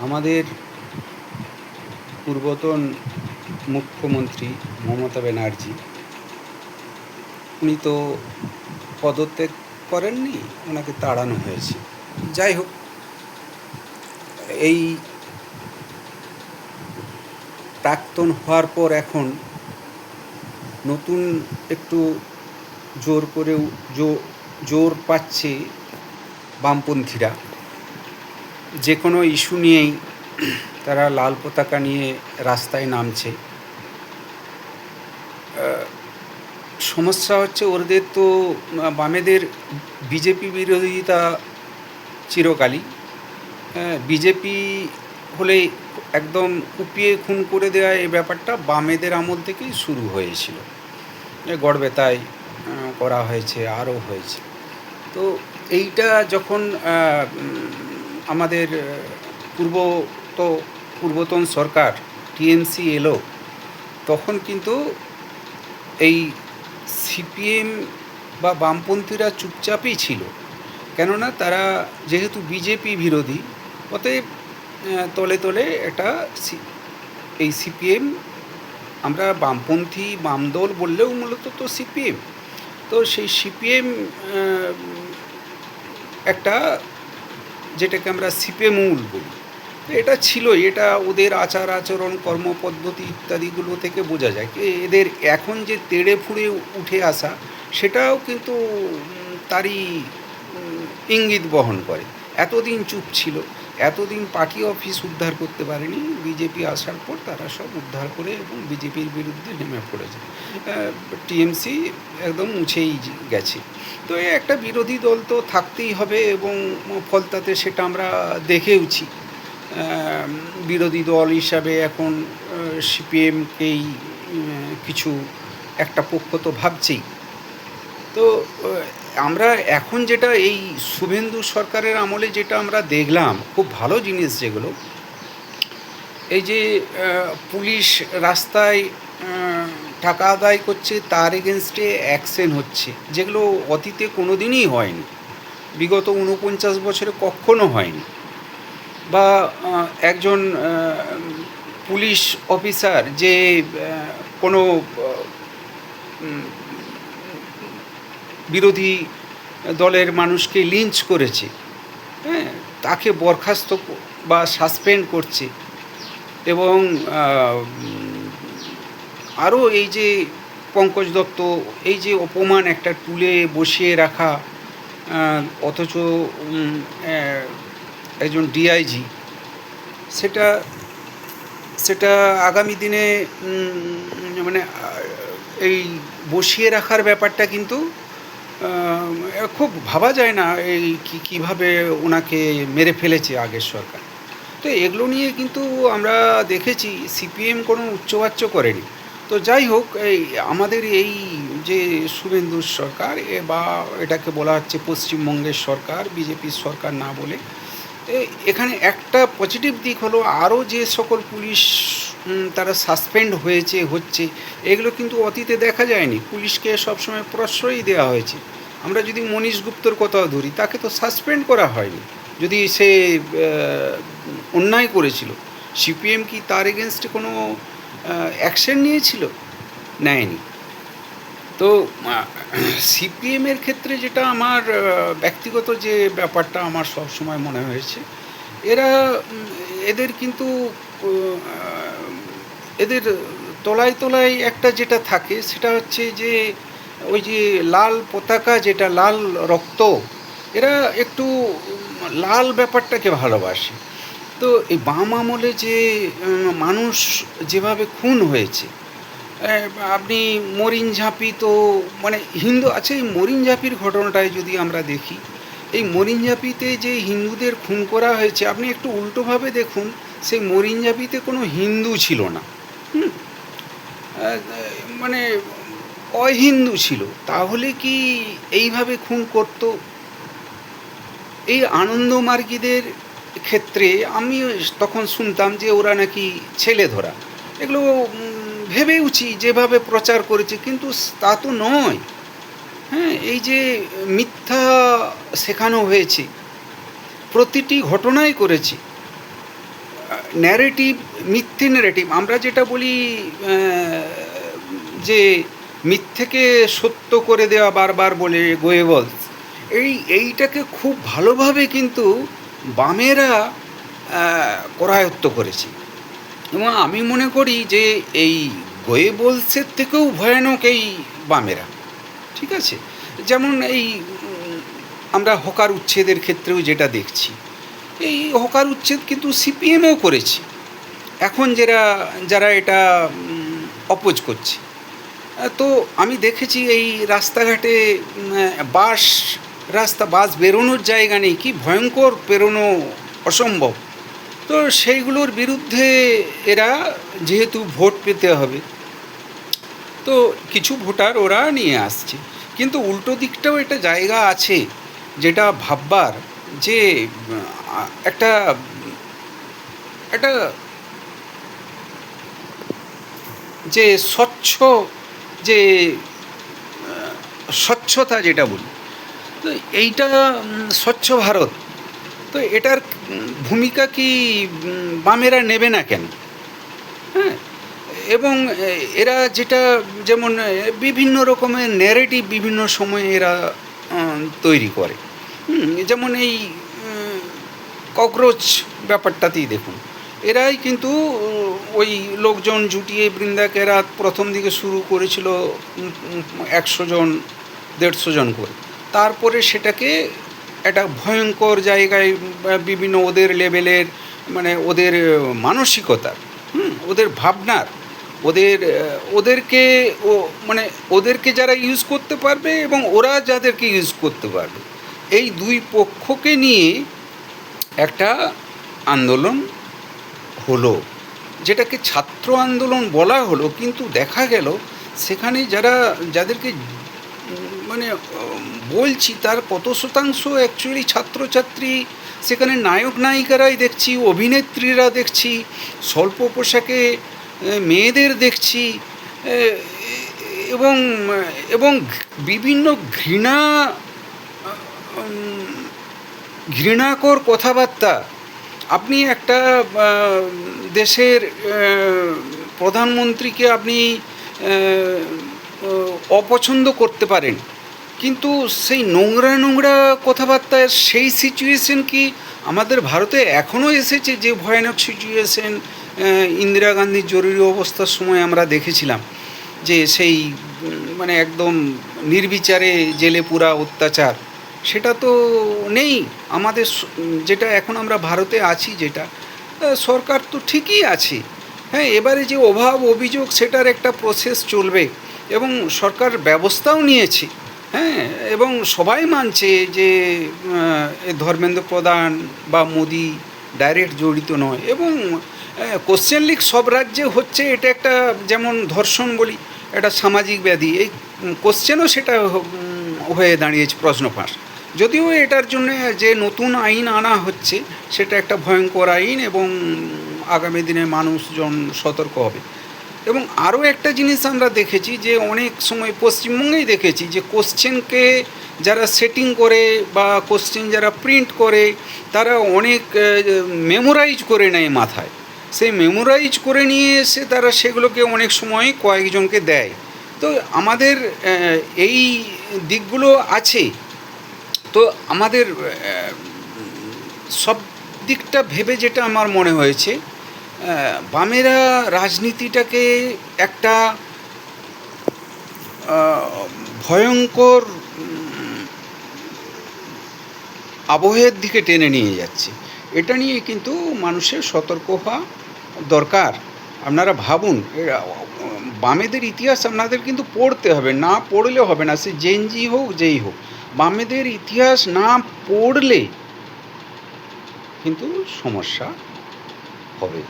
আমাদের পূর্বতন মুখ্যমন্ত্রী মমতা ব্যানার্জি, উনি তো পদত্যাগ করেননি, ওনাকে তাড়ানো হয়েছে। যাই হোক, এই প্রাক্তন হওয়ার পর এখন নতুন একটু জোর করেও জোর পাচ্ছে বামপন্থীরা। যে কোনো ইস্যু নিয়েই তারা লাল পতাকা নিয়ে রাস্তায় নামছে। সমস্যা হচ্ছে ওদের তো বামেদের বিজেপি বিরোধিতা চিরকালই। বিজেপি হলেই একদম কুপিয়ে খুন করে দেওয়া, এই ব্যাপারটা বামেদের আমল থেকেই শুরু হয়েছিল। গড়বেতায় করা হয়েছে, আরও হয়েছে। তো এইটা যখন আমাদের পূর্বতন সরকার টিএমসি এলো, তখন কিন্তু এই সিপিএম বা বামপন্থীরা চুপচাপই ছিল। কেননা তারা যেহেতু বিজেপি বিরোধী, অতএব তলে তলে এটা এই সিপিএম, আমরা বামপন্থী বামদল বললেও মূলত তো সিপিএম, তো সেই সিপিএম একটা, যেটাকে আমরা সিপিএমউল বলি, এটা ছিল। এটা ওদের আচার আচরণ, কর্মপদ্ধতি ইত্যাদিগুলো থেকে বোঝা যায়। এদের এখন যে তেড়ে ফুঁড়ে উঠে আসা, সেটাও কিন্তু তারই ইঙ্গিত বহন করে। এতদিন চুপ ছিল, এতদিন পার্টি অফিস উদ্ধার করতে পারেনি। বিজেপি আসার পর তারা সব উদ্ধার করে এবং বিজেপির বিরুদ্ধে নেমে পড়েছে। টিএমসি একদম মুছেই গেছে। তো একটা বিরোধী দল তো থাকতেই হবে, এবং ফলতাতে সেটা আমরা দেখেওছি। বিরোধী দল হিসাবে এখন সিপিএমকেই কিছু একটা পক্ষ তো ভাবছেই। তো আমরা এখন যেটা এই শুভেন্দু সরকারের আমলে যেটা আমরা দেখলাম, খুব ভালো জিনিস যেগুলো, এই যে পুলিশ রাস্তায় টাকা আদায় করছে, তার এগেনস্টে অ্যাকশন হচ্ছে, যেগুলো অতীতে কোনো দিনই হয়নি, বিগত 49 বছরে কখনো হয়নি। বা একজন পুলিশ অফিসার যে কোনো বিরোধী দলের মানুষকে লিঞ্চ করেছে, হ্যাঁ, তাকে বরখাস্ত বা সাসপেন্ড করছে। এবং আরও এই যে পঙ্কজ দত্ত, এই যে অপমান, একটা টুলে বসিয়ে রাখা, অথচ একজন ডিআইজি, সেটা আগামী দিনে মানে এই বসিয়ে রাখার ব্যাপারটা কিন্তু খুব ভাবা যায় না এই কীভাবে ওনাকে মেরে ফেলেছে আগের সরকার। তো এগুলো নিয়ে কিন্তু আমরা দেখেছি সিপিএম কোনো উচ্চবাচ্য করেনি। তো যাই হোক, এই আমাদের এই যে শুভেন্দুর সরকার, বা এটাকে বলা হচ্ছে পশ্চিমবঙ্গের সরকার, বিজেপির সরকার না বলে, এখানে একটা পজিটিভ দিক হলো, আরও যে সকল পুলিশ তারা সাসপেন্ড হচ্ছে, এগুলো কিন্তু অতীতে দেখা যায়নি। পুলিশকে সবসময় প্রশ্রয় দেওয়া হয়েছে। আমরা যদি মনীশ গুপ্তর কথাও ধরি, তাকে তো সাসপেন্ড করা হয়নি যদি সে অন্যায় করেছিল। সিপিএম কি তার এগেনস্টে কোনো অ্যাকশন নিয়েছিল? নেয়নি। তো সিপিএমের ক্ষেত্রে যেটা আমার ব্যক্তিগত যে ব্যাপারটা আমার সবসময় মনে হয়েছে, এদের কিন্তু এদের তলায় তলায় একটা যেটা থাকে, সেটা হচ্ছে যে ওই যে লাল পতাকা, যেটা লাল রক্ত, এরা একটু লাল ব্যাপারটাকে ভালোবাসে। তো এই বাম আমলে যে মানুষ যেভাবে খুন হয়েছে, আপনি মরিনঝাঁপি, তো মানে হিন্দু আছে, এই মরিনঝাঁপির ঘটনাটায় যদি আমরা দেখি, এই মরিনঝাঁপিতে যে হিন্দুদের খুন করা হয়েছে, আপনি একটু উল্টোভাবে দেখুন, সেই মরিনঝাঁপিতে কোনো হিন্দু ছিল না, মানে অহিন্দু ছিল। তাহলে কি এইভাবে খুন করত? এই আনন্দমার্গীদের ক্ষেত্রে আমি তখন শুনতাম যে ওরা নাকি ছেলে ধরা, এগুলো ভেবেওছি যেভাবে প্রচার করেছে, কিন্তু তা তো নয়। হ্যাঁ, এই যে মিথ্যা শেখানো হয়েছে, প্রতিটি ঘটনাই করেছে, ন্যারেটিভ, মিথ্যে ন্যারেটিভ, আমরা যেটা বলি যে মিথ্যেকে সত্য করে দেওয়া বারবার বলে গোয়েবলস, এইটাকে খুব ভালোভাবে কিন্তু বামেরা করায়ত্ত করেছে। এবং আমি মনে করি যে এই গোয়েবলসের থেকেও ভয়ানক এই বামেরা, ঠিক আছে? যেমন এই আমরা হকার উচ্ছেদের ক্ষেত্রেও যেটা দেখছি, এই হকার উচ্ছেদ কিন্তু সিপিএমও করেছে, এখন যারা এটা অপোজ করছে। তো আমি দেখেছি এই রাস্তাঘাটে বাস বেরোনোর জায়গা নেই, কি ভয়ঙ্কর, বেরোনো অসম্ভব। তো সেইগুলোর বিরুদ্ধে এরা যেহেতু ভোট পেতে হবে, তো কিছু ভোটার ওরা নিয়ে আসছে। কিন্তু উল্টো দিকটাও একটা জায়গা আছে যেটা ভাববার, যে একটা একটা যে যে স্বচ্ছতা যেটা বলি, তো এইটা স্বচ্ছ ভারত, তো এটার ভূমিকা কি বামেরা নেবে না কেন? হ্যাঁ, এবং এরা যেটা যেমন বিভিন্ন রকমের ন্যারেটিভ বিভিন্ন সময়ে এরা তৈরি করে, যেমন এই ককরোচ ব্যাপারটাতেই দেখুন, এরাই কিন্তু ওই লোকজন জুটিয়ে বৃন্দাকে এরা প্রথম দিকে শুরু করেছিল 100 জন 150 জন করে, তারপরে সেটাকে একটা ভয়ঙ্কর জায়গায় বিভিন্ন ওদের লেভেলের, মানে ওদের মানসিকতার, ওদের ভাবনার, ওদেরকে মানে ওদেরকে যারা ইউজ করতে পারবে এবং ওরা যাদেরকে ইউজ করতে পারবে, এই দুই পক্ষকে নিয়ে একটা আন্দোলন হলো, যেটাকে ছাত্র আন্দোলন বলা হলো। কিন্তু দেখা গেল সেখানে যাদেরকে মানে বলছি তার কত শতাংশ অ্যাকচুয়ালি ছাত্রছাত্রী, সেখানে নায়ক নায়িকারাই দেখছি, অভিনেত্রীরা দেখছি, স্বল্প পোশাকে মেয়েদের দেখছি, এবং এবং বিভিন্ন ঘৃণাকর কথাবার্তা। আপনি একটা দেশের প্রধানমন্ত্রীকে আপনি অপছন্দ করতে পারেন, কিন্তু সেই নোংরা কথাবার্তার সেই সিচুয়েশন কি আমাদের ভারতে এখনও এসেছে? যে ভয়ানক সিচুয়েশন ইন্দিরা গান্ধীর জরুরি অবস্থার সময় আমরা দেখেছিলাম, যে সেই মানে একদম নির্বিচারে জেলে পুরা অত্যাচার, সেটা তো নেই আমাদের। যেটা এখন আমরা ভারতে আছি, যেটা সরকার তো ঠিকই আছে, হ্যাঁ, এবারে যে অভাব অভিযোগ সেটার একটা প্রসেস চলবে এবং সরকার ব্যবস্থাও নিয়েছে, হ্যাঁ, এবং সবাই মানছে যে ধর্মেন্দ্র প্রধান বা মোদি ডাইরেক্ট জড়িত নয়, এবং কোশ্চেন লিক সব রাজ্যে হচ্ছে। এটা একটা, যেমন ধর্ষণ বলি, একটা সামাজিক ব্যাধি, এই কোশ্চেনও সেটা হয়ে দাঁড়িয়েছে, প্রশ্ন ফাঁস। যদিও এটার জন্য যে নতুন আইন আনা হচ্ছে সেটা একটা ভয়ঙ্কর আইন, এবং আগামী দিনে মানুষজন সতর্ক হবে। এবং আরও একটা জিনিস আমরা দেখেছি, যে অনেক সময় পশ্চিমবঙ্গেই দেখেছি যে কোশ্চেনকে যারা সেটিং করে বা কোশ্চেন যারা প্রিন্ট করে, তারা অনেক মেমোরাইজ করে নেয় মাথায়। সেই মেমোরাইজ করে নিয়ে এসে তারা সেগুলোকে অনেক সময় কয়েকজনকে দেয়। তো আমাদের এই দিকগুলো আছে। তো আমাদের সব দিকটা ভেবে যেটা আমার মনে হয়েছে, বামেরা রাজনীতিটাকে একটা ভয়ঙ্কর আবহের দিকে টেনে নিয়ে যাচ্ছে। এটা নিয়ে কিন্তু মানুষের সতর্ক হওয়া দরকার। আপনারা ভাবুন, বামেদের ইতিহাস আপনাদের কিন্তু পড়তে হবে, না পড়লে হবে না। সে জেনজি হোক, যেই হোক, বামেদের ইতিহাস না পড়লে কিন্তু সমস্যা হবে।